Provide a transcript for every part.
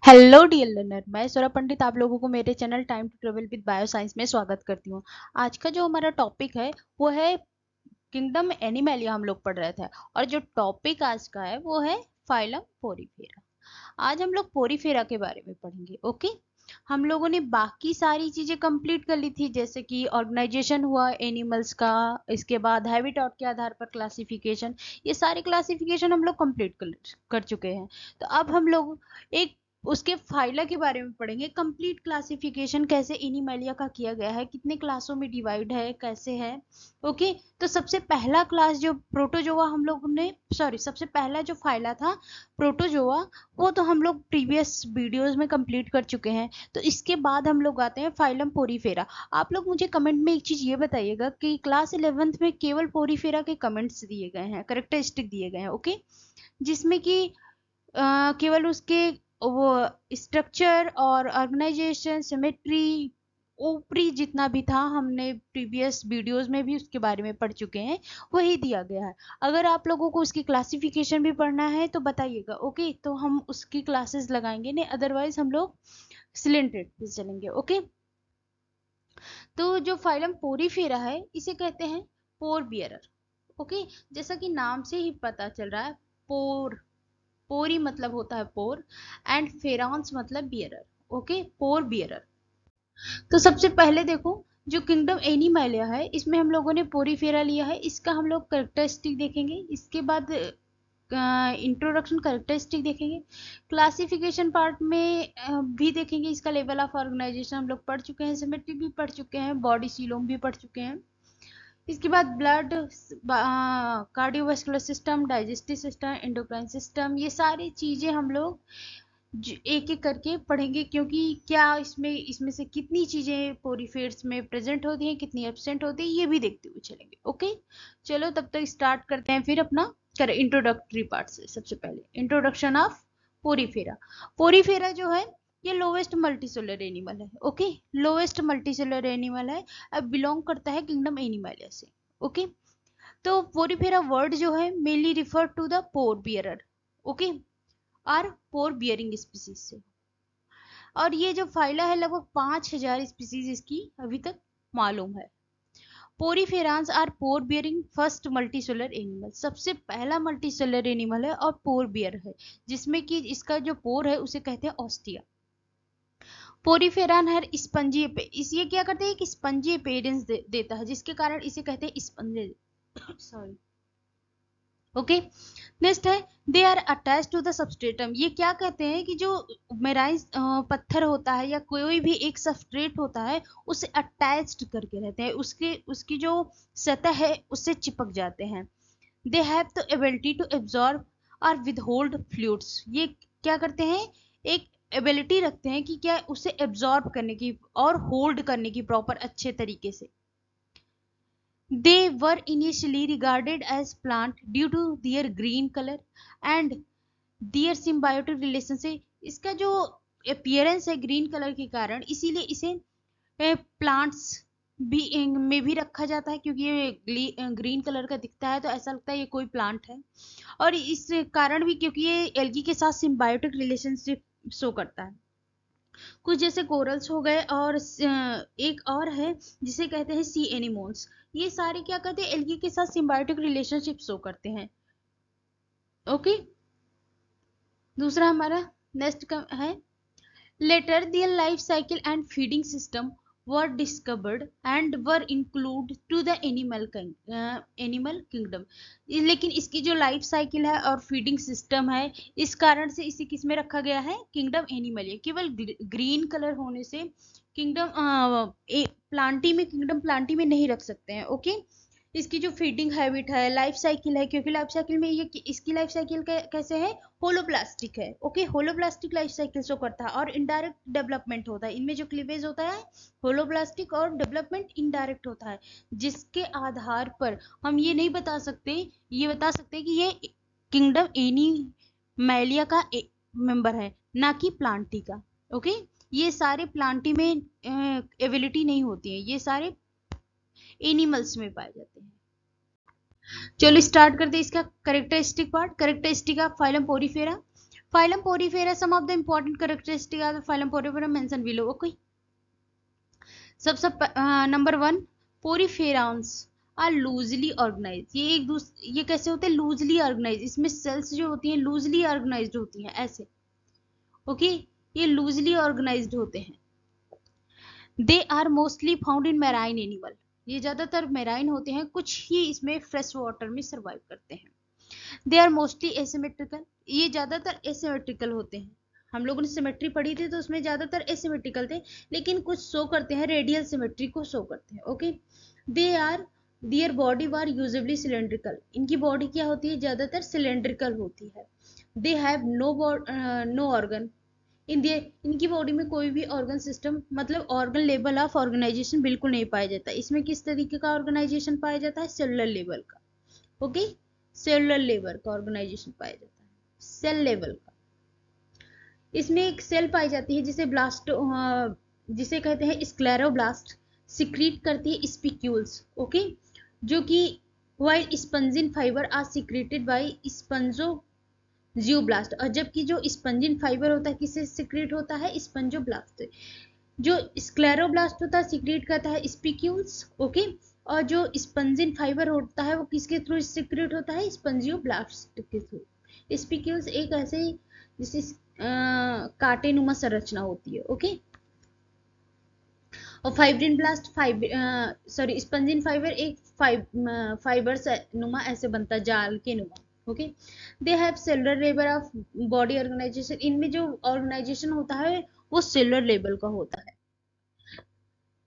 Hello dear learner, मैं स्वरा पंडित आप लोगों को मेरे channel time to travel with bio science में स्वागत करती हूँ। आज का जो हमारा टॉपिक है वो है किंगडम एनिमलिया हम लोग पढ़ रहे थे। और जो टॉपिक आज का है वो है फाइलम पोरीफेरा। आज हम लोग पोरीफेरा के बारे में पढ़ेंगे। ओके, हम लोगों ने बाकी सारी चीजें कंप्लीट कर ली थी, जैसे कि ऑर्गेनाइजेशन हुआ एनिमल्स का, इसके बाद हैबिटेट के आधार पर क्लासिफिकेशन। ये सारे क्लासिफिकेशन हम लोग कंप्लीट कर चुके हैं। तो अब हम लोग एक उसके फाइला के बारे में पढ़ेंगे। कंप्लीट क्लासिफिकेशन कैसे एनिमलिया का किया गया है, कितने क्लासों में डिवाइड है, कैसे है। ओके, तो सबसे पहला क्लास जो प्रोटोजोआ हम लोग ने, सॉरी, सबसे पहला जो फाइला था प्रोटोजोआ, वो तो हम लोग प्रीवियस वीडियोस में कंप्लीट कर चुके हैं। तो इसके बाद हम लोग आते हैं फाइलम पोरीफेरा। आप लोग मुझे कमेंट में एक चीज ये बताइएगा कि क्लास 11th में केवल पोरीफेरा के कमेंट्स दिए गए हैं, करेक्टरिस्टिक दिए गए हैं। ओके, जिसमें कि केवल उसके वो स्ट्रक्चर और ऑर्गेनाइजेशन, सिमेट्री, ऊपरी जितना भी था हमने प्रीवियस वीडियोस में भी उसके बारे में पढ़ चुके हैं, वही दिया गया है। अगर आप लोगों को उसकी क्लासिफिकेशन भी पढ़ना है तो बताइएगा। ओके, तो हम उसकी क्लासेस लगाएंगे, नहीं अदरवाइज हम लोग सिलेंटेड पे चलेंगे। ओके, तो जो फाइलम पोरीफेरा है इसे कहते हैं पोर बियरर। ओके, जैसा कि नाम से ही पता चल रहा है, पोर, पोरी मतलब होता है पोर, एंड फेरांस मतलब बियरर। ओके, पोर बियरर। तो सबसे पहले देखो, जो किंगडम एनिमैलिया है इसमें हम लोगों ने पोरीफेरा लिया है, इसका हम लोग करेक्टरिस्टिक देखेंगे। इसके बाद इंट्रोडक्शन करेक्टरिस्टिक देखेंगे। क्लासिफिकेशन पार्ट में भी देखेंगे, इसका लेवल ऑफ ऑर्गेनाइजेशन हम लोग पढ़ चुके हैं, सिमेट्री भी पढ़ चुके हैं, बॉडी सीलोम भी पढ़ चुके हैं। इसके बाद blood, cardiovascular system, digestive system, endocrine system, ये सारी चीजें हम लोग एक एक करके पढ़ेंगे, क्योंकि क्या इसमें इसमें से कितनी चीजें पोरीफेट्स में प्रेजेंट होती हैं, कितनी एब्सेंट होती है, ये भी देखते हुए चलेंगे। ओके, चलो तब तक स्टार्ट करते हैं फिर अपना कर इंट्रोडक्टरी पार्ट से। सबसे पहले इंट्रोडक्शन ऑफ पोरीफेरा। पोरीफेरा जो है ये लोवेस्ट मल्टीसेलुलर एनिमल है। ओके, लोवेस्ट मल्टीसेलुलर एनिमल है, अब बिलोंग करता है किंगडम एनिमलिया से। ओके, तो पोरीफेरा वर्ड जो है mainly refer to the pore bearer. Okay, are pore bearing species से। और ये जो फाइला है लगभग 5000 स्पीसीज इसकी अभी तक मालूम है। Poriferans are pore bearing first multicellular animal, सबसे पहला मल्टीसेलुलर एनिमल है और पोर बियर है, जिसमें कि इसका जो पोर है उसे कहते हैं ऑस्टिया। पोरीफेरान है स्पंजी पे, इस ये क्या करते हैं कि स्पंजी अपीयरेंस देता है, जिसके कारण इसे कहते हैं स्पंजी। सॉरी। ओके, नेक्स्ट है they are attach to the substratum. ये क्या कहते हैं कि जो मेराइन पत्थर होता है या कोई भी एक सबस्ट्रेट होता है उसे अटैच्ड करके रहते हैं, उसके उसकी जो सतह है उससे चिपक जाते हैं। They have the ability to absorb और विदहोल्ड फ्लूइड्स। ये क्या करते हैं, एक एबिलिटी रखते हैं कि क्या उसे एब्जॉर्ब करने की और होल्ड करने की प्रॉपर अच्छे तरीके से। They were initially regarded as plant due to their green color and their symbiotic relation से, इसका जो appearance है ग्रीन कलर के कारण, इसीलिए इसे प्लांट्स भी में भी रखा जाता है, क्योंकि ये ग्रीन कलर का दिखता है तो ऐसा लगता है ये कोई प्लांट है। और इस कारण भी क्योंकि ये एल्गी के साथ सिम्बायोटिक रिलेशनशिप शो करता है। कुछ जैसे कोरल्स हो गए, और एक और है जिसे कहते हैं सी एनिमोन्स। ये सारे क्या करते हैं, एल्गी के साथ सिम्बायोटिक रिलेशनशिप शो करते हैं। ओके, दूसरा हमारा नेक्स्ट है later their life cycle and feeding system were discovered and were include to the animal kingdom. लेकिन इसकी जो लाइफ साइकिल है और फीडिंग सिस्टम है, इस कारण से इसे किस में रखा गया है, किंगडम एनिमल। केवल ग्रीन कलर होने से किंगडम प्लांटी में, किंगडम प्लांटी में नहीं रख सकते हैं। ओके, इसकी जो फीडिंग हैबिट है, लाइफ साइकिल है, क्योंकि लाइफ साइकिल में ये इसकी लाइफ साइकिल कैसे है, होलोप्लास्टिक है। ओके, होलोप्लास्टिक लाइफ साइकिल शो करता है, और इनडायरेक्ट डेवलपमेंट होता है। इनमें जो क्लीवेज होता है होलोप्लास्टिक, और डेवलपमेंट इनडायरेक्ट होता है, जिसके आधार पर हम ये नहीं बता सकते, ये बता सकते कि ये किंगडम एनिमैलिया का मेंबर है, ना कि प्लांटी का। ओके, ये सारे प्लांटी में एबिलिटी नहीं होती है, ये सारे एनिमल्स में पाए जाते हैं। चलो स्टार्ट करते हैं इसका characteristic part. Characteristic of phylum Porifera. Phylum Porifera, some of the important characteristics of the phylum Porifera mentioned below. Okay. सबसे नंबर 1, पोरीफेरॉन्स आर लूजली ऑर्गेनाइज। ये कैसे होते हैं? Loosely organise. इसमें सेल्स जो होती हैं लूजली ऑर्गेनाइज्ड होती हैं ऐसे। ओके, ये लूजली ऑर्गेनाइज्ड होते हैं। They are mostly found in marine animal. ये ज्यादातर मैराइन होते हैं, कुछ ही इसमें फ्रेश वाटर में सर्वाइव करते हैं। They are mostly asymmetrical. ये ज्यादातर एसिमेट्रिकल होते हैं। हम लोगों ने सिमेट्री पढ़ी थी तो उसमें ज्यादातर एसिमेट्रिकल थे, लेकिन कुछ शो करते हैं रेडियल सिमेट्री को शो करते हैं। Okay, they are their body were usually cylindrical. इनकी बॉडी क्या होती है? ज्यादातर सिलेंड्रिकल होती है। दे हैव नो ऑर्गन इनकी बॉडी में कोई भी ऑर्गन सिस्टम मतलब ऑर्गन लेवल ऑफ ऑर्गेनाइजेशन बिल्कुल नहीं पाया जाता। इसमें किस तरीके का ऑर्गेनाइजेशन पाया जाता है? सेलुलर लेवल का। ओके, सेलुलर लेवल का ऑर्गेनाइजेशन पाया जाता है, सेल लेवल का। इसमें एक सेल पाई जाती है जिसे कहते हैं स्क्लेरोब्लास्ट, सिक्रीट करती है स्पिक्यूल्स। ओके, जो कि while spongin fiber are secreted by spongioblast. और जबकि जो स्पंजिन फाइबर होता है किससे सिक्रेट होता है? स्पंजोब्लास्ट। जो स्क्लेरोब्लास्ट होता है सिक्रेट करता है स्पिक्यूल्स। ओके, और जो स्पंजिन फाइबर होता है वो किसके थ्रू सिक्रेट होता है? स्पंजियोब्लास्ट के थ्रू। स्पिक्यूल्स एक ऐसे जिसे कांटेनुमा संरचना होती है। ओके, और फाइब्रिन ब्लास्ट स्पंजिन फाइबर एक फाइबर नुमा ऐसे बनता है, जाल के नुमा। Okay, they have cellular level of body organization. इनमें जो ऑर्गेनाइजेशन होता है वो सेलुलर लेवल का होता है।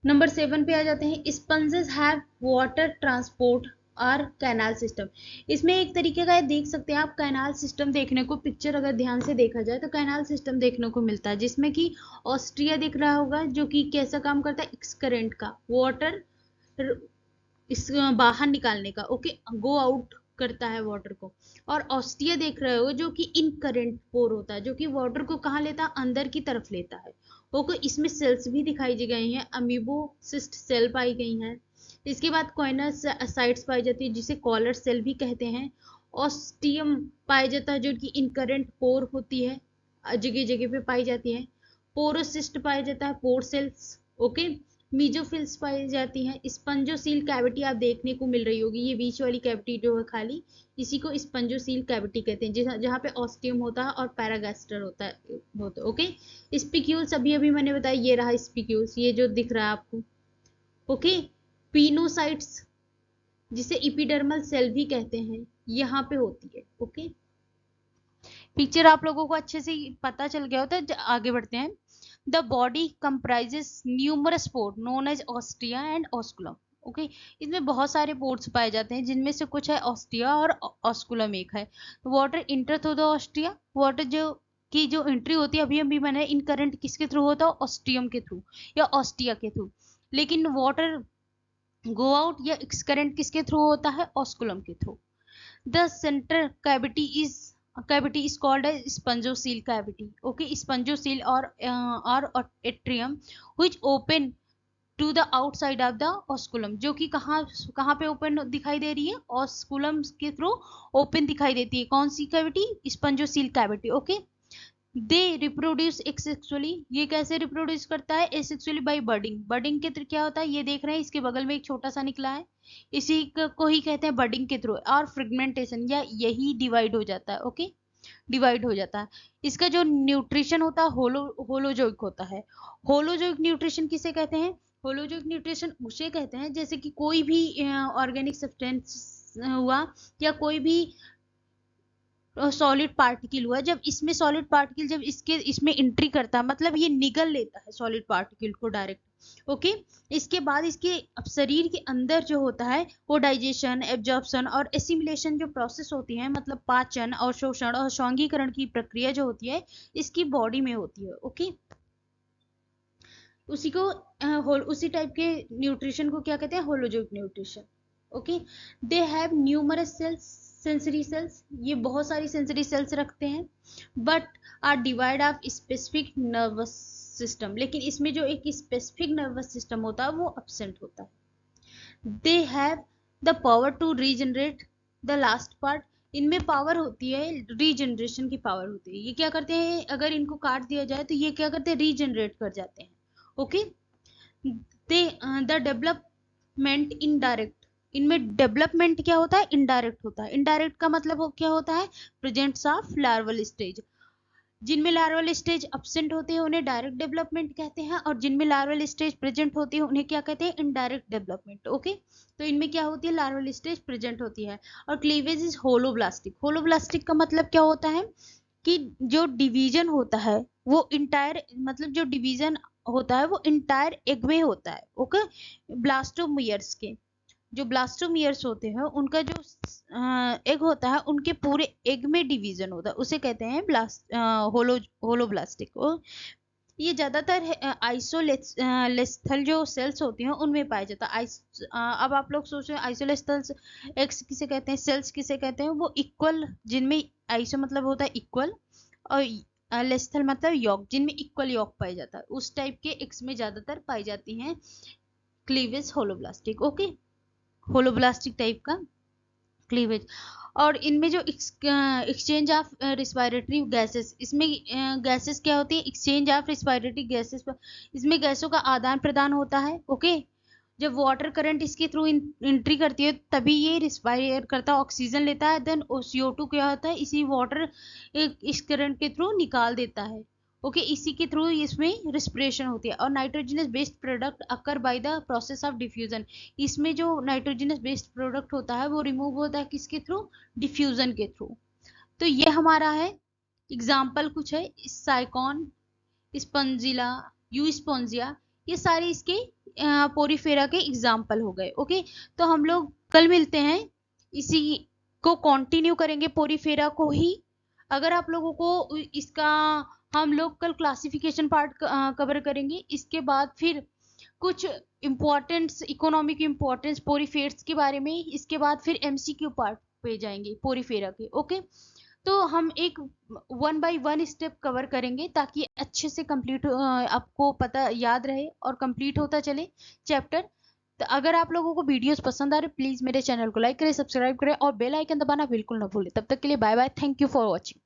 नंबर 7 पे आ जाते हैं। स्पंजेस हैव वाटर ट्रांसपोर्ट और कैनाल सिस्टम। इसमें एक तरीके का देख सकते हैं आप कैनाल सिस्टम देखने को, पिक्चर अगर ध्यान से देखा जाए तो कैनाल सिस्टम देखने को मिलता है, जिसमें कि ऑस्ट्रिया दिख रहा होगा जो कि कैसा काम करता है? एक्सकरेंट का, वाटर इस बाहर निकालने का। ओके, गो आउट करता है वाटर को। और ऑस्ट्रिया देख रहे हो जो कि इनकरेंट पोर होता है, जो कि वाटर को कहाँ लेता है? अंदर की तरफ लेता है। ओके, इसमें सेल्स भी दिखाई गई हैं, अमीबोसिस्ट सेल पाई गई हैं। इसके बाद कॉइनर साइट्स पाई जाती है जिसे कॉलर सेल भी कहते हैं। ऑस्टियम पाया जाता है जो कि इनकरेंट पोर होती है, जगह जगह पे पाई जाती है। पोरोसिस्ट पाया जाता है, पोर सेल्स। ओके, मीजोफिल्स पाई जाती हैं। स्पंजोसील कैविटी आप देखने को मिल रही होगी, ये बीच वाली कैविटी जो है खाली, इसी को स्पंजोसील कैविटी कहते हैं, जहाँ पे ऑस्टियम होता है और पैरागास्टर होता है। ओके, स्पिक्यूल्स अभी मैंने बताया, ये रहा स्पिक्यूल्स, ये जो दिख रहा है आपको। ओके, पिनोसाइट्स जिसे इपिडर्मल सेल भी कहते हैं यहाँ पे होती है। ओके, पिक्चर आप लोगों को अच्छे से पता चल गया होता है। आगे बढ़ते हैं। The body comprises numerous port known as ostia and osculum. Okay, इसमें बहुत सारे पोर्ट्स पाए जाते हैं, जिनमें से कुछ है ऑस्टिया और ऑस्कुलम एक है। Water enter through the ostia, water जो एंट्री होती है अभी मैंने इनकरेंट किसके थ्रू होता है? ऑस्टियम के थ्रू या ऑस्टिया के थ्रू। लेकिन वाटर गो आउट या एक्सकरेंट किसके थ्रू होता है? ऑस्कुलम के through. The centre cavity is called as spongocele cavity. Okay, spongocele or atrium which open to the outside of the osculum, जो कि कहाँ पे ओपन दिखाई दे रही है? ऑस्कुलम के थ्रू ओपन दिखाई देती है। कौन सी cavity? Spongocoel cavity. Okay, they reproduce asexually. ये कैसे रिप्रोड्यूस करता है? Asexually by budding. बडिंग के थ्रू क्या होता है? ये देख रहे हैं, इसके बगल में एक छोटा सा निकला है, इसी को ही कहते हैं बडिंग के थ्रू। और फ्रेगमेंटेशन या यही डिवाइड हो जाता है। ओके, डिवाइड हो जाता है। इसका जो न्यूट्रिशन होता है होलोजोइक होता है। होलोजोइक न्यूट्रिशन किसे कहते हैं? होलोजोइक न्यूट्रिशन उसे कहते हैं जैसे कि कोई भी ऑर्गेनिक सब्सटेंस हुआ या कोई भी सॉलिड पार्टिकल हुआ, जब इसमें सॉलिड पार्टिकल जब इसमें एंट्री करता है, मतलब ये निगल लेता है सॉलिड पार्टिकल को डायरेक्ट। ओके, इसके बाद इसके शरीर के अंदर जो होता है वो डाइजेशन, एब्जॉर्प्शन और एसिमिलेशन जो प्रोसेस होती है, मतलब पाचन और शोषण और सौंगीकरण की प्रक्रिया जो होती है इसकी बॉडी में होती है। ओके, उसी टाइप के न्यूट्रिशन को क्या कहते हैं? Holozoic nutrition. Okay, they have numerous cells, sensory cells. ये बहुत सारी सेंसरी सेल्स रखते हैं, but are devoid of specific nervous system. लेकिन इसमें जो एक स्पेसिफिक नर्वस सिस्टम होता है वो एब्सेंट होता है। They have the power to regenerate the last part. इनमें पावर होती है, रीजनरेशन की पावर होती है। ये क्या करते हैं, अगर इनको काट दिया जाए तो ये क्या करते हैं, रीजनरेट कर जाते हैं। Okay, they the development indirect, इनमें डेवलपमेंट क्या होता है, इनडायरेक्ट होता है। इनडायरेक्ट का मतलब क्या होता है, प्रेजेंट्स ऑफ लार्वल स्टेज। जिनमें लार्वल स्टेज अब्सेंट होते हैं उन्हें डायरेक्ट डेवलपमेंट कहते हैं, और जिनमें लार्वल स्टेज प्रेजेंट होती है उन्हें क्या कहते हैं, इनडायरेक्ट डेवलपमेंट। ओके, तो इनमें क्या होती है, लार्वल स्टेज प्रेजेंट होती है। और क्लीवेज इज होलोब्लास्टिक। होलोब्लास्टिक का मतलब क्या होता है कि जो डिवीजन होता है वो इंटायर, मतलब जो डिवीजन होता है वो इंटायर एग में होता है। ओके, ब्लास्टोमियर्स के, जो ब्लास्टोमियर्स होते हैं उनका जो एग होता है उनके पूरे एग में डिवीजन होता है, उसे कहते हैं होलोब्लास्टिक। ये ज्यादातर आइसोलेस्थल जो सेल्स होती हैं उनमें पाया जाता है। अब आप लोग सोच रहे हैं आइसोलेस्थल एक्स किसे कहते हैं, सेल्स किसे कहते हैं, वो इक्वल, जिनमें आइसो मतलब होता है इक्वल, और लेस्थल मतलब योग, जिनमें इक्वल योग पाया जाता है, उस टाइप के एक्स में ज्यादातर पाई जाती हैं cleavage holoblastic. Okay, holoblastic type का क्लीवेज। और इनमें जो एक्सचेंज ऑफ रिस्पायरेटरी गैसेस, इसमें गैसेस क्या होती है, एक्सचेंज ऑफ रिस्पायरेटरी गैसेस, इसमें गैसों का आदान प्रदान होता है। ओके, जब वाटर करंट इसके थ्रू एंट्री करती है तभी ये रिस्पायर करता है, ऑक्सीजन लेता है, देन CO2 क्या होता है, इसी वाटर इस करंट के थ्रू निकाल देता है। ओके, इसी के थ्रू इसमें रिस्पिरेशन होती है। और nitrogenous based product occur by the process of diffusion, इसमें जो नाइट्रोजनस बेस्ड प्रोडक्ट होता है वो रिमूव होता है किसके थ्रू, डिफ्यूजन के थ्रू। तो ये हमारा है एग्जाम्पल, कुछ है साइकॉन, स्पंजिला, यू स्पॉन्जिया, ये सारे इसके पोरीफेरा के एग्जाम्पल हो गए। ओके, तो हम लोग कल मिलते हैं, इसी को कंटिन्यू करेंगे पोरीफेरा को ही। अगर आप लोगों को इसका, हम लोग कल क्लासिफिकेशन पार्ट कवर करेंगे, इसके बाद फिर कुछ इम्पोर्टेंस, इकोनॉमिक इम्पोर्टेंस पोरीफेर्स के बारे में, इसके बाद फिर MCQ पार्ट पे जाएंगे पोरीफेरा के। ओके, तो हम एक 1 बाय 1 स्टेप कवर करेंगे ताकि अच्छे से कंप्लीट, आपको पता याद रहे और कंप्लीट होता चले चैप्टर। तो अगर आप लोगों को वीडियोस पसंद आ रहे प्लीज मेरे चैनल को लाइक करें, सब्सक्राइब करें और बेल आइकन दबाना बिल्कुल ना भूलें। तब तक के लिए bye bye, thank you for watching.